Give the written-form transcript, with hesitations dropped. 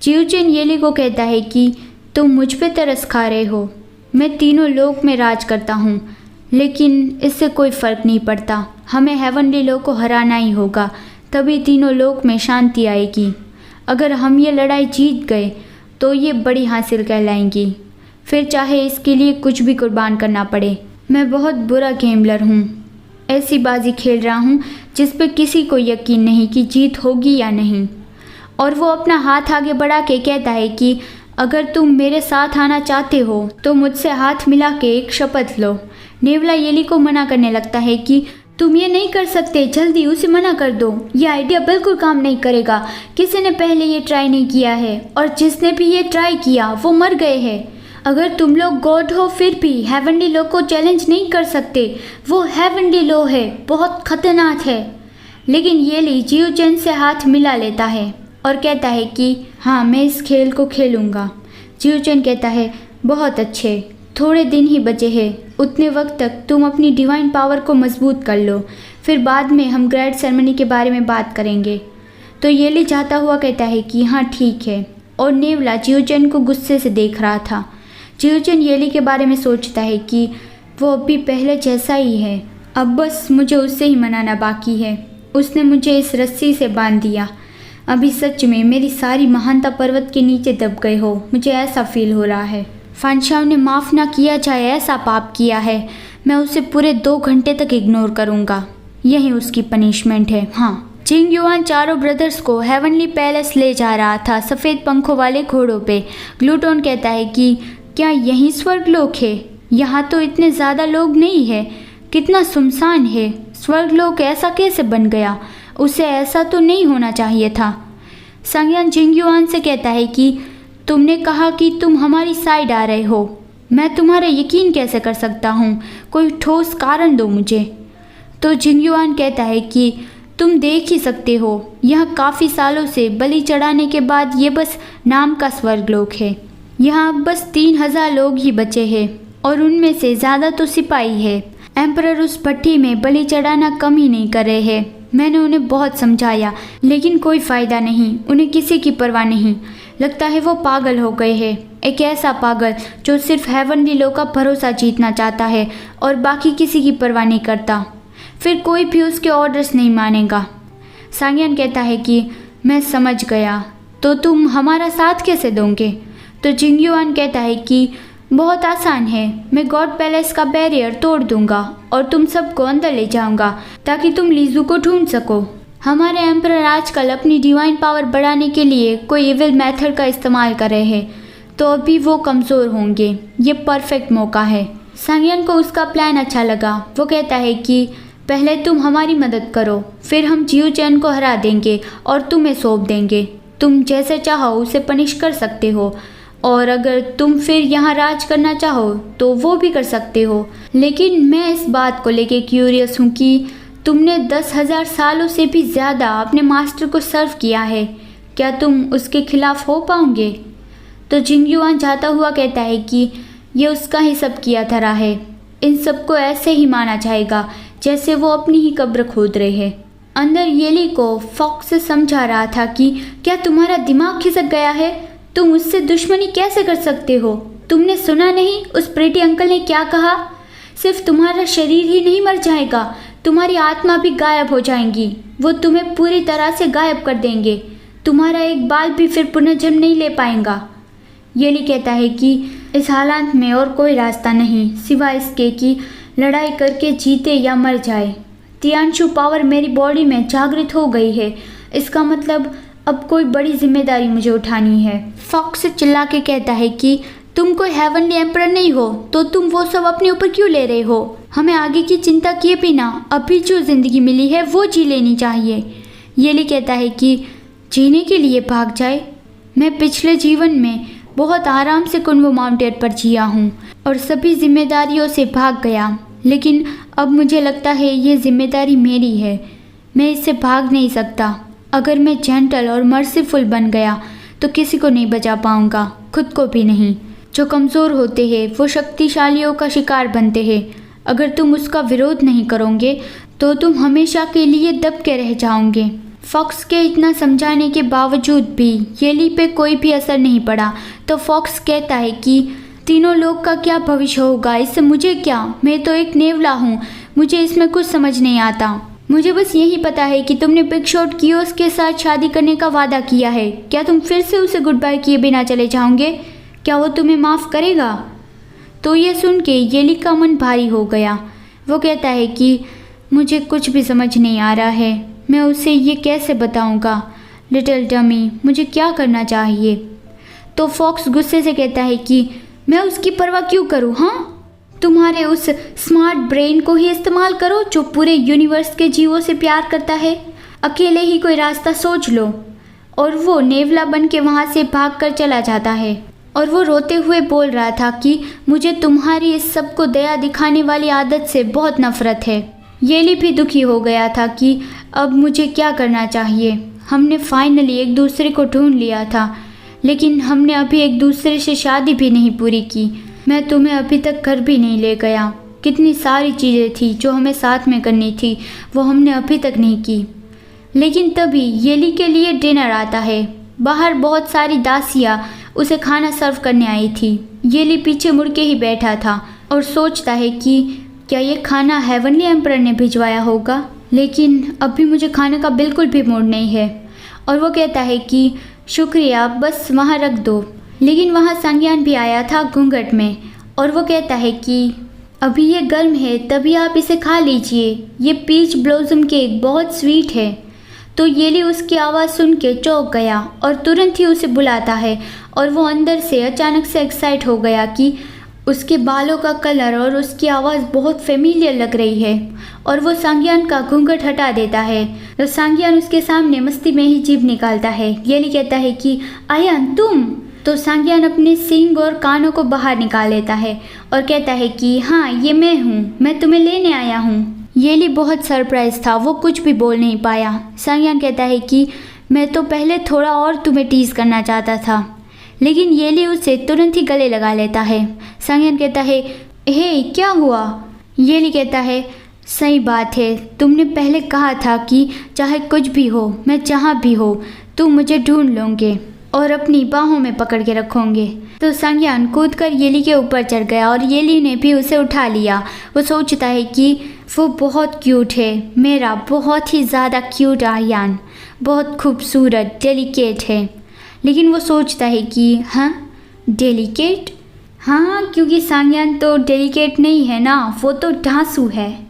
जियोचेन येली को कहता है कि तुम मुझ पे तरस खा रहे हो। मैं तीनों लोक में राज करता हूँ, लेकिन इससे कोई फ़र्क नहीं पड़ता। हमें हेवनली लोक को हराना ही होगा, तभी तीनों लोक में शांति आएगी। अगर हम ये लड़ाई जीत गए तो ये बड़ी हासिल कहलाएंगी, फिर चाहे इसके लिए कुछ भी कुर्बान करना पड़े। मैं बहुत बुरा गेमलर हूँ, ऐसी बाजी खेल रहा हूँ जिस पे किसी को यकीन नहीं कि जीत होगी या नहीं। और वो अपना हाथ आगे बढ़ा के कहता है कि अगर तुम मेरे साथ आना चाहते हो तो मुझसे हाथ मिला के एक शपथ लो। नेवला येली को मना करने लगता है कि तुम ये नहीं कर सकते, जल्दी उसे मना कर दो। ये आइडिया बिल्कुल काम नहीं करेगा। किसी ने पहले ये ट्राई नहीं किया है और जिसने भी ये ट्राई किया वो मर गए हैं। अगर तुम लोग गॉड हो फिर भी हेवनली लॉ को चैलेंज नहीं कर सकते। वो हेवनली लॉ है, बहुत खतरनाक है। लेकिन येली जियोचेन से हाथ मिला लेता है और कहता है कि हाँ, मैं इस खेल को खेलूँगा। जियोचेन कहता है बहुत अच्छे, थोड़े दिन ही बचे हैं, उतने वक्त तक तुम अपनी डिवाइन पावर को मजबूत कर लो, फिर बाद में हम ग्रैंड सेरेमनी के बारे में बात करेंगे। तो येली जाता हुआ कहता है कि हाँ ठीक है। और नेवला जियोचेन को गुस्से से देख रहा था। जियोचेन येली के बारे में सोचता है कि वो अभी पहले जैसा ही है, अब बस मुझे उससे ही मनाना बाकी है। उसने मुझे इस रस्सी से बांध दिया। अभी सच में मेरी सारी महानता पर्वत के नीचे दब गए हो, मुझे ऐसा फील हो रहा है। फानशाओ ने माफ़ ना किया जाए ऐसा पाप किया है, मैं उसे पूरे 2 घंटे तक इग्नोर करूँगा। यही उसकी पनिशमेंट है। हाँ, जिंग युआन चारों ब्रदर्स को हेवनली पैलेस ले जा रहा था सफ़ेद पंखों वाले घोड़ों पे। ग्लूटोन कहता है कि क्या यही स्वर्गलोक है? यहाँ तो इतने ज़्यादा लोग नहीं है, कितना सुनसान है। स्वर्गलोक ऐसा कैसे बन गया? उसे ऐसा तो नहीं होना चाहिए था। संज्ञान जिंग युआन से कहता है कि तुमने कहा कि तुम हमारी साइड आ रहे हो, मैं तुम्हारा यकीन कैसे कर सकता हूँ? कोई ठोस कारण दो मुझे। तो जिंग युआन कहता है कि तुम देख ही सकते हो, यह काफ़ी सालों से बलि चढ़ाने के बाद ये बस नाम का स्वर्गलोक है। यहाँ अब बस 3000 लोग ही बचे हैं और उनमें से ज़्यादा तो सिपाही है। एम्परर उस भट्टी में बलि चढ़ाना कम ही नहीं कर रहे हैं। मैंने उन्हें बहुत समझाया लेकिन कोई फ़ायदा नहीं, उन्हें किसी की परवाह नहीं। लगता है वो पागल हो गए हैं, एक ऐसा पागल जो सिर्फ हेवनली लॉ का भरोसा जीतना चाहता है और बाकी किसी की परवाह नहीं करता। फिर कोई भी उसके ऑर्डर्स नहीं मानेगा। सांग्यान कहता है कि मैं समझ गया, तो तुम हमारा साथ कैसे दोगे? तो जिंग युआन कहता है कि बहुत आसान है, मैं गॉड पैलेस का बैरियर तोड़ दूंगा और तुम सबको अंदर ले जाऊंगा ताकि तुम लीजू को ढूंढ सको। हमारे एम्परर आजकल अपनी डिवाइन पावर बढ़ाने के लिए कोई इविल मेथड का इस्तेमाल कर रहे हैं, तो अभी वो कमज़ोर होंगे। ये परफेक्ट मौका है। सांग्यान को उसका प्लान अच्छा लगा। वो कहता है कि पहले तुम हमारी मदद करो, फिर हम जियोचेन को हरा देंगे और तुम्हें सौंप देंगे। तुम जैसे चाहो उसे पनिश कर सकते हो और अगर तुम फिर यहाँ राज करना चाहो तो वो भी कर सकते हो। लेकिन मैं इस बात को लेके क्यूरियस हूँ कि तुमने 10,000 सालों से भी ज़्यादा अपने मास्टर को सर्व किया है, क्या तुम उसके खिलाफ हो पाओगे? तो जिंग युआन जाता हुआ कहता है कि ये उसका ही सब किया धरा है, इन सबको ऐसे ही माना जाएगा जैसे वो अपनी ही कब्र खोद रहे हैं। अंदर येली को फॉक्स से समझा रहा था कि क्या तुम्हारा दिमाग खिसक गया है? तुम उससे दुश्मनी कैसे कर सकते हो? तुमने सुना नहीं उस प्रेटी अंकल ने क्या कहा? सिर्फ तुम्हारा शरीर ही नहीं मर जाएगा, तुम्हारी आत्मा भी गायब हो जाएंगी। वो तुम्हें पूरी तरह से गायब कर देंगे, तुम्हारा एक बाल भी फिर पुनर्जन्म नहीं ले पाएगा। येली कहता है कि इस हालात में और कोई रास्ता नहीं सिवाय इसके कि लड़ाई करके जीते या मर जाए। तियानशु पावर मेरी बॉडी में जागृत हो गई है, इसका मतलब अब कोई बड़ी जिम्मेदारी मुझे उठानी है। फॉक्स चिल्ला के कहता है कि तुम कोई हेवनली एम्परर नहीं हो तो तुम वो सब अपने ऊपर क्यों ले रहे हो? हमें आगे की चिंता किए बिना अभी जो ज़िंदगी मिली है वो जी लेनी चाहिए। येली कहता है कि जीने के लिए भाग जाए? मैं पिछले जीवन में बहुत आराम से कुनवो माउंटेन पर जिया हूँ और सभी जिम्मेदारियों से भाग गया, लेकिन अब मुझे लगता है ये जिम्मेदारी मेरी है, मैं इससे भाग नहीं सकता। अगर मैं जेंटल और मर्सीफुल बन गया तो किसी को नहीं बचा पाऊंगा, खुद को भी नहीं। जो कमज़ोर होते हैं वो शक्तिशालियों का शिकार बनते हैं। अगर तुम उसका विरोध नहीं करोगे तो तुम हमेशा के लिए दब के रह जाओगे। फॉक्स के इतना समझाने के बावजूद भी येली पे कोई भी असर नहीं पड़ा। तो फॉक्स कहता है कि तीनों लोग का क्या भविष्य होगा, इससे मुझे क्या, मैं तो एक नेवला हूँ, मुझे इसमें कुछ समझ नहीं आता। मुझे बस यही पता है कि तुमने बिग शॉट कियोस के साथ शादी करने का वादा किया है। क्या तुम फिर से उसे गुड बाय किए बिना चले जाओगे? क्या वो तुम्हें माफ़ करेगा? तो ये सुन के येली का मन भारी हो गया। वो कहता है कि मुझे कुछ भी समझ नहीं आ रहा है, मैं उसे ये कैसे बताऊंगा? लिटिल डमी, मुझे क्या करना चाहिए? तो फॉक्स गुस्से से कहता है कि मैं उसकी परवाह क्यों करूँ? हाँ, तुम्हारे उस स्मार्ट ब्रेन को ही इस्तेमाल करो जो पूरे यूनिवर्स के जीवों से प्यार करता है। अकेले ही कोई रास्ता सोच लो। और वो नेवला बन के वहाँ से भाग कर चला जाता है और वो रोते हुए बोल रहा था कि मुझे तुम्हारी इस सबको दया दिखाने वाली आदत से बहुत नफरत है। येली भी दुखी हो गया था कि अब मुझे क्या करना चाहिए। हमने फाइनली एक दूसरे को ढूंढ लिया था, लेकिन हमने अभी एक दूसरे से शादी भी नहीं पूरी की। मैं तुम्हें अभी तक घर भी नहीं ले गया। कितनी सारी चीज़ें थी जो हमें साथ में करनी थी, वो हमने अभी तक नहीं की। लेकिन तभी येली के लिए डिनर आता है। बाहर बहुत सारी दासियाँ उसे खाना सर्व करने आई थी। येली पीछे मुड़ के ही बैठा था और सोचता है कि क्या ये खाना हेवनली एम्परर ने भिजवाया होगा, लेकिन अभी मुझे खाने का बिल्कुल भी मूड नहीं है। और वो कहता है कि शुक्रिया, बस वहाँ रख दो। लेकिन वहाँ संज्ञान भी आया था घूंघट में और वो कहता है कि अभी ये गर्म है, तभी आप इसे खा लीजिए, ये पीच ब्लॉसम केक बहुत स्वीट है। तो येली उसकी आवाज़ सुन के चौंक गया और तुरंत ही उसे बुलाता है और वो अंदर से अचानक से एक्साइट हो गया कि उसके बालों का कलर और उसकी आवाज़ बहुत फेमिलियर लग रही है। और वो सांग्यान का घूंघट हटा देता है तो सांग्यान उसके सामने मस्ती में ही जीभ निकालता है। येली कहता है कि आयान तुम? तो सांग्यान अपने सींग और कानों को बाहर निकाल लेता है और कहता है कि हाँ, ये मैं हूँ, मैं तुम्हें लेने आया हूँ। येली बहुत सरप्राइज था, वो कुछ भी बोल नहीं पाया। सांग्यान कहता है कि मैं तो पहले थोड़ा और तुम्हें टीज करना चाहता था, लेकिन येली उसे तुरंत ही गले लगा लेता है। सांग्यान कहता है हे, क्या हुआ? येली कहता है सही बात है, तुमने पहले कहा था कि चाहे कुछ भी हो, मैं जहाँ भी हो, तुम मुझे ढूंढ लोगे और अपनी बाहों में पकड़ के रखोगे। तो सांग्यान कूद कर येली के ऊपर चढ़ गया और येली ने भी उसे उठा लिया। वो सोचता है कि वो बहुत क्यूट है, मेरा बहुत ही ज़्यादा क्यूट आयान, बहुत खूबसूरत, डेलिकेट है। लेकिन वो सोचता है कि हाँ, डेलिकेट? हाँ, क्योंकि सांग्यान तो डेलिकेट नहीं है ना, वो तो ढांसू है।